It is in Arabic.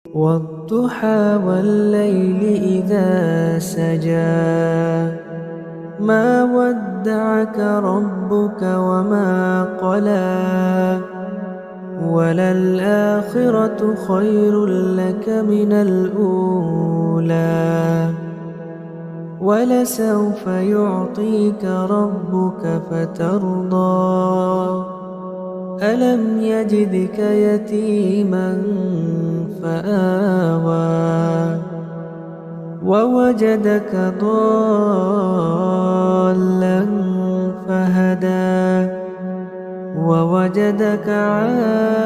والضحى والليل إذا سجى ما ودعك ربك وما قلى وللآخرة خير لك من الأولى ولسوف يعطيك ربك فترضى ألم يجدك يتيما فآوى ووجدك ضالا فهدى ووجدك عائلا